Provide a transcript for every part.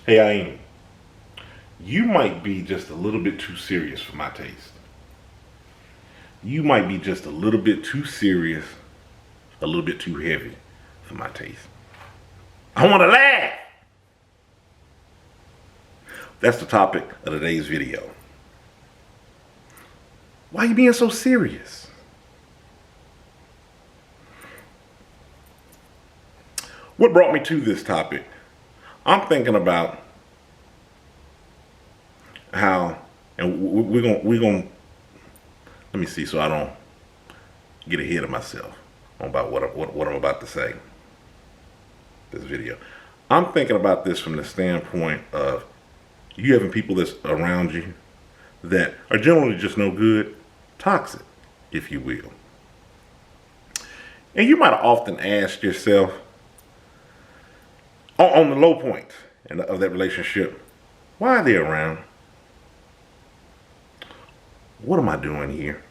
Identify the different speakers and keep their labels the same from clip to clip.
Speaker 1: Hey, Aim, you might be just a little bit too serious for my taste. You might be just a little bit too serious, a little bit too heavy for my taste. I want to laugh. That's the topic of today's video. Why are you being so serious? What brought me to this topic? I'm thinking about how, and we're gonna let me see so I don't get ahead of myself about what I'm about to say. This video, I'm thinking about this from the standpoint of you having people that's around you that are generally just no good, toxic, if you will. And you might have often asked yourself on the low point of that relationship, why are they around? What am I doing here?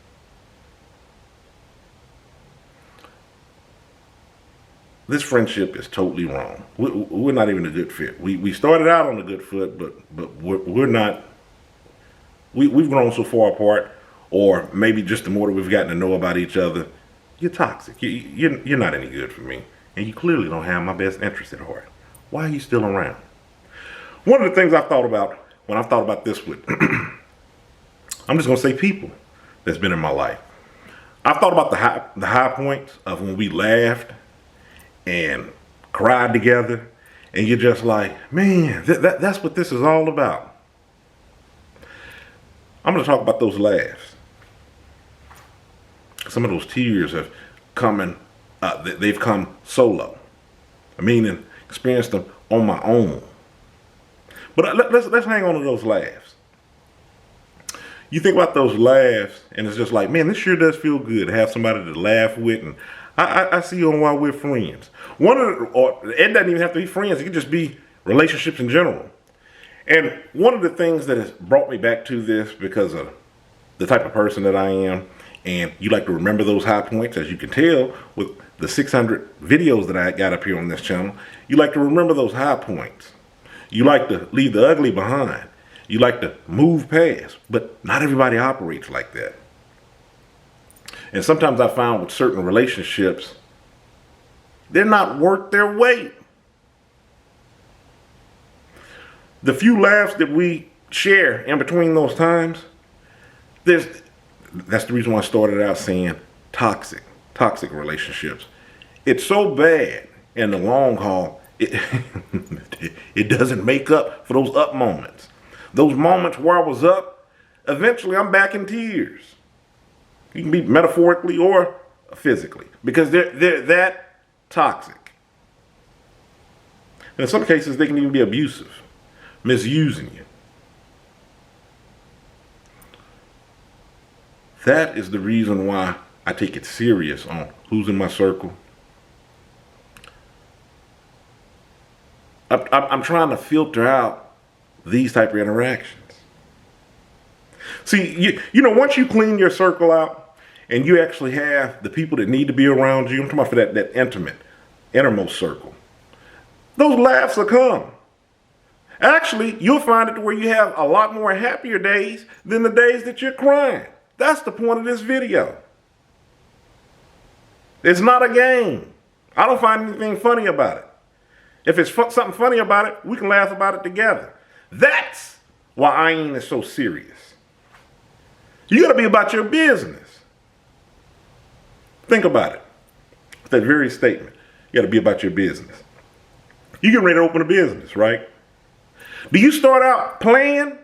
Speaker 1: This friendship is totally wrong. We're not even a good fit. We started out on a good foot, but we're not. We've grown so far apart, or maybe just the more that we've gotten to know about each other, you're toxic. You're not any good for me, and you clearly don't have my best interest at heart. Why are you still around? One of the things I've thought about when I've thought about this with, I'm just gonna say people that's been in my life. I've thought about the high points of when we laughed and cried together, and you're just like, man, that's what this is all about. I'm going to talk about those laughs. Some of those tears have they've come solo, meaning experienced them on my own. But let's hang on to those laughs. You think about those laughs, and it's just like, man, this sure does feel good to have somebody to laugh with, and I see you on while we're friends. It doesn't even have to be friends. It could just be relationships in general. And one of the things that has brought me back to this, because of the type of person that I am, and you like to remember those high points, as you can tell with the 600 videos that I got up here on this channel, you like to remember those high points. You like to leave the ugly behind. You like to move past, but not everybody operates like that. And sometimes I found with certain relationships, they're not worth their weight. The few laughs that we share in between those times, that's the reason why I started out saying toxic relationships. It's so bad in the long haul, it doesn't make up for those up moments. Those moments where I was up, eventually I'm back in tears. You can be metaphorically or physically, because they're that toxic. And in some cases, they can even be abusive, misusing you. That is the reason why I take it serious on who's in my circle. I'm trying to filter out these type of interactions. See, you know, once you clean your circle out, and you actually have the people that need to be around you, I'm talking about for that intimate, innermost circle, those laughs will come. Actually, you'll find it where you have a lot more happier days than the days that you're crying. That's the point of this video. It's not a game. I don't find anything funny about it. If it's something funny about it, we can laugh about it together. That's why I ain't so serious. You gotta be about your business. Think about it. That very statement. You gotta be about your business. You get ready to open a business, right? Do you start out playing?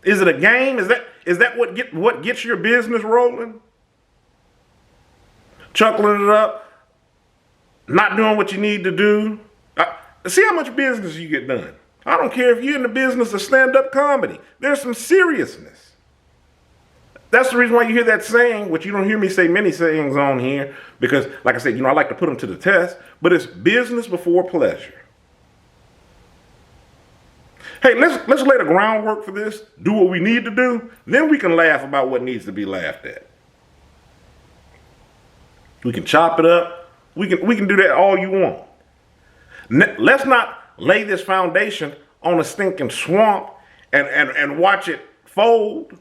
Speaker 1: Is it a game? Is that what gets your business rolling? Chuckling it up, not doing what you need to do. See how much business you get done. I don't care if you're in the business of stand-up comedy. There's some seriousness. That's the reason why you hear that saying, which you don't hear me say many sayings on here, because, like I said, I like to put them to the test, but it's business before pleasure. Hey, let's lay the groundwork for this, do what we need to do, then we can laugh about what needs to be laughed at. We can chop it up. We can do that all you want. Let's not lay this foundation on a stinking swamp and watch it fold?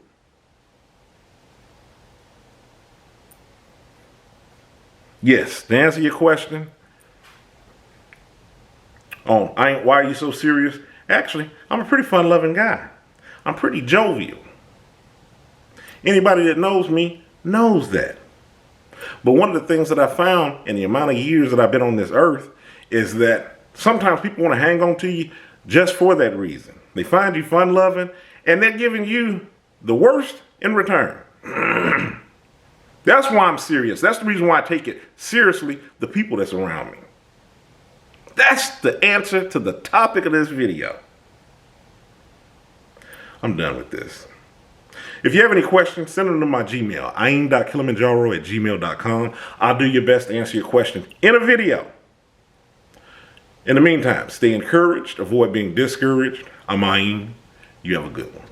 Speaker 1: Yes, to answer your question, why are you so serious? Actually, I'm a pretty fun-loving guy. I'm pretty jovial. Anybody that knows me knows that. But one of the things that I found in the amount of years that I've been on this earth is that sometimes people want to hang on to you just for that reason. They find you fun-loving, and they're giving you the worst in return. That's why I'm serious. That's the reason why I take it seriously, the people that's around me. That's the answer to the topic of this video. I'm done with this. If you have any questions, send them to my Gmail, aim.kilimanjaro@gmail.com. I'll do your best to answer your question in a video. In the meantime, stay encouraged, avoid being discouraged. I'm Aim. You have a good one.